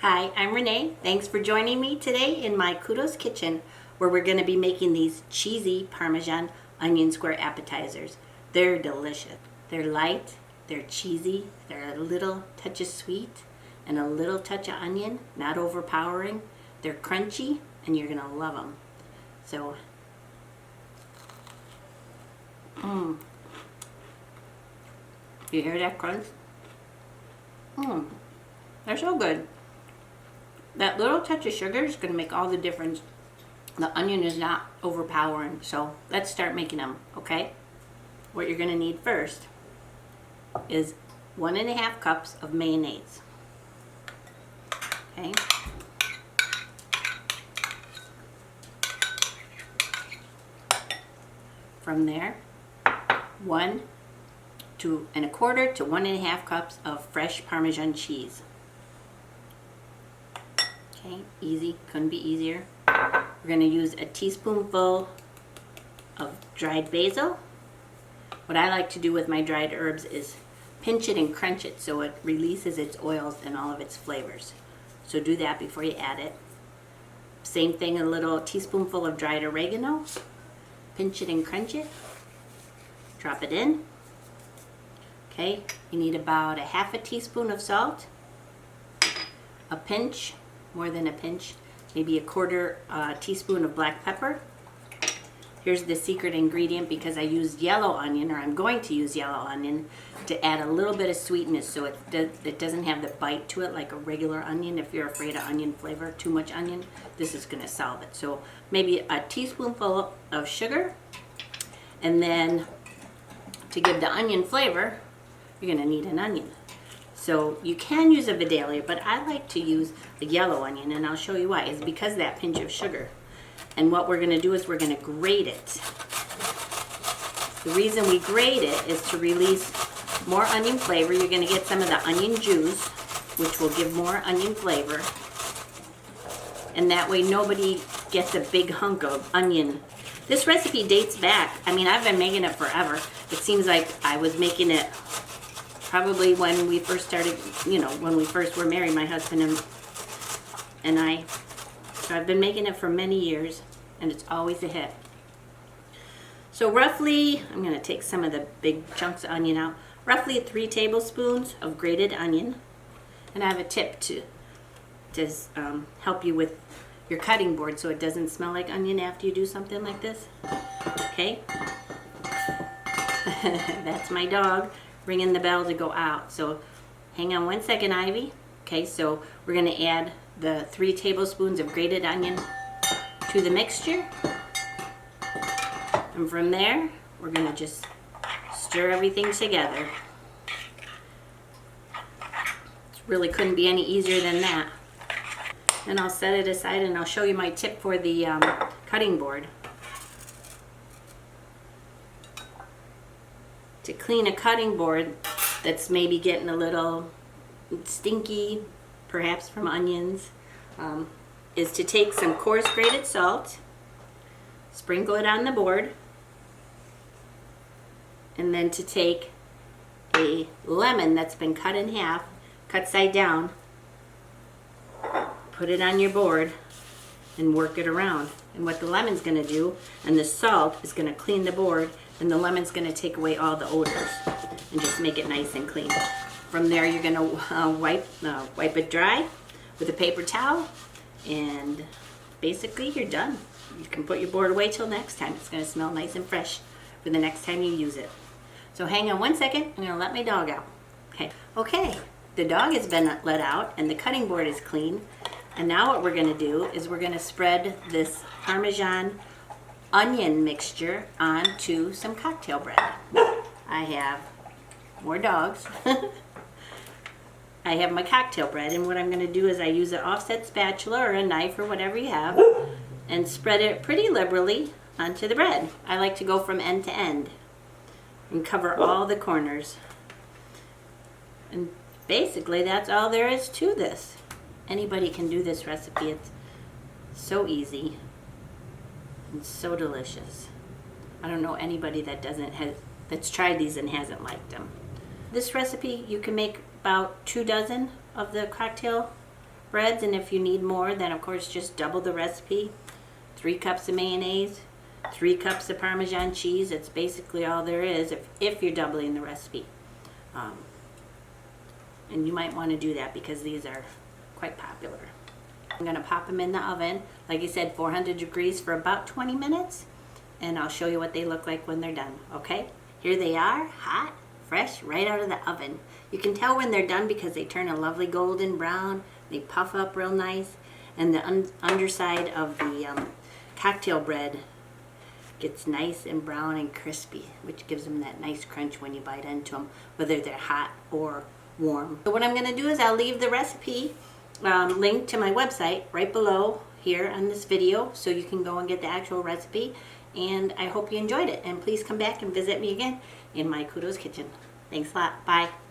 Hi, I'm Renee. Thanks for joining me today in my Kudos Kitchen, where we're going to be making these cheesy Parmesan onion square appetizers. They're delicious. They're light, they're cheesy, they're a little touch of sweet, and a little touch of onion, not overpowering. They're crunchy, and you're going to love them. So, you hear that crunch? They're so good. That little touch of sugar is going to make all the difference. The onion is not overpowering, so let's start making them, okay? What you're going to need first is 1.5 cups of mayonnaise, okay? From there, 1 1/4 to 1.5 cups of fresh Parmesan cheese. Okay, easy, couldn't be easier. We're going to use a teaspoonful of dried basil. What I like to do with my dried herbs is pinch it and crunch it so it releases its oils and all of its flavors. So do that before you add it. Same thing, a little teaspoonful of dried oregano. Pinch it and crunch it. Drop it in. Okay, you need about 1/2 teaspoon of salt. A pinch, more than a pinch, maybe 1/4 teaspoon of black pepper. Here's the secret ingredient, because I used yellow onion, or I'm going to use yellow onion, to add a little bit of sweetness so it doesn't have the bite to it like a regular onion. If you're afraid of onion flavor, too much onion, this is going to solve it. So maybe a teaspoonful of sugar, and then to give the onion flavor, you're going to need an onion. So you can use a Vidalia, but I like to use the yellow onion, and I'll show you why. It's because of that pinch of sugar. And what we're going to do is we're going to grate it. The reason we grate it is to release more onion flavor. You're going to get some of the onion juice, which will give more onion flavor. And that way nobody gets a big hunk of onion. This recipe dates back. I mean, I've been making it forever. It seems like I was making it probably when we first started, when we first were married, my husband and I. So I've been making it for many years, and it's always a hit. So roughly, I'm going to take some of the big chunks of onion out, roughly 3 tablespoons of grated onion. And I have a tip to help you with your cutting board so it doesn't smell like onion after you do something like this. Okay? That's my dog ringing the bell to go out. So hang on 1 second, Ivy. Okay, so we're going to add the 3 tablespoons of grated onion to the mixture. And from there, we're going to just stir everything together. It really couldn't be any easier than that. And I'll set it aside, and I'll show you my tip for the cutting board. To clean a cutting board that's maybe getting a little stinky, perhaps from onions, is to take some coarse grated salt, sprinkle it on the board, and then to take a lemon that's been cut in half, cut side down, put it on your board, and work it around. And what the lemon's going to do, and the salt, is going to clean the board, and the lemon's going to take away all the odors and just make it nice and clean. From there, you're going to wipe it dry with a paper towel, and basically you're done. You can put your board away till next time. It's going to smell nice and fresh for the next time you use it. So hang on 1 second. I'm going to let my dog out. Okay, the dog has been let out, and the cutting board is clean. And now what we're going to do is we're going to spread this Parmesan onion mixture onto some cocktail bread. I have more dogs. I have my cocktail bread, and what I'm going to do is I use an offset spatula or a knife or whatever you have, and spread it pretty liberally onto the bread. I like to go from end to end and cover all the corners. And basically that's all there is to this. Anybody can do this recipe. It's so easy and so delicious. I don't know anybody that's tried these and hasn't liked them. This recipe, you can make about 2 dozen of the cocktail breads, and if you need more, then of course just double the recipe. 3 cups of mayonnaise, 3 cups of Parmesan cheese. It's basically all there is if you're doubling the recipe. And you might want to do that because these are quite popular. I'm going to pop them in the oven, like I said, 400 degrees for about 20 minutes, and I'll show you what they look like when they're done, okay? Here they are, hot, fresh, right out of the oven. You can tell when they're done because they turn a lovely golden brown, they puff up real nice, and the underside of the cocktail bread gets nice and brown and crispy, which gives them that nice crunch when you bite into them, whether they're hot or warm. So what I'm going to do is I'll leave the recipe link to my website right below here on this video so you can go and get the actual recipe, and I hope you enjoyed it, and please come back and visit me again in my Kudos kitchen. Thanks a lot. Bye.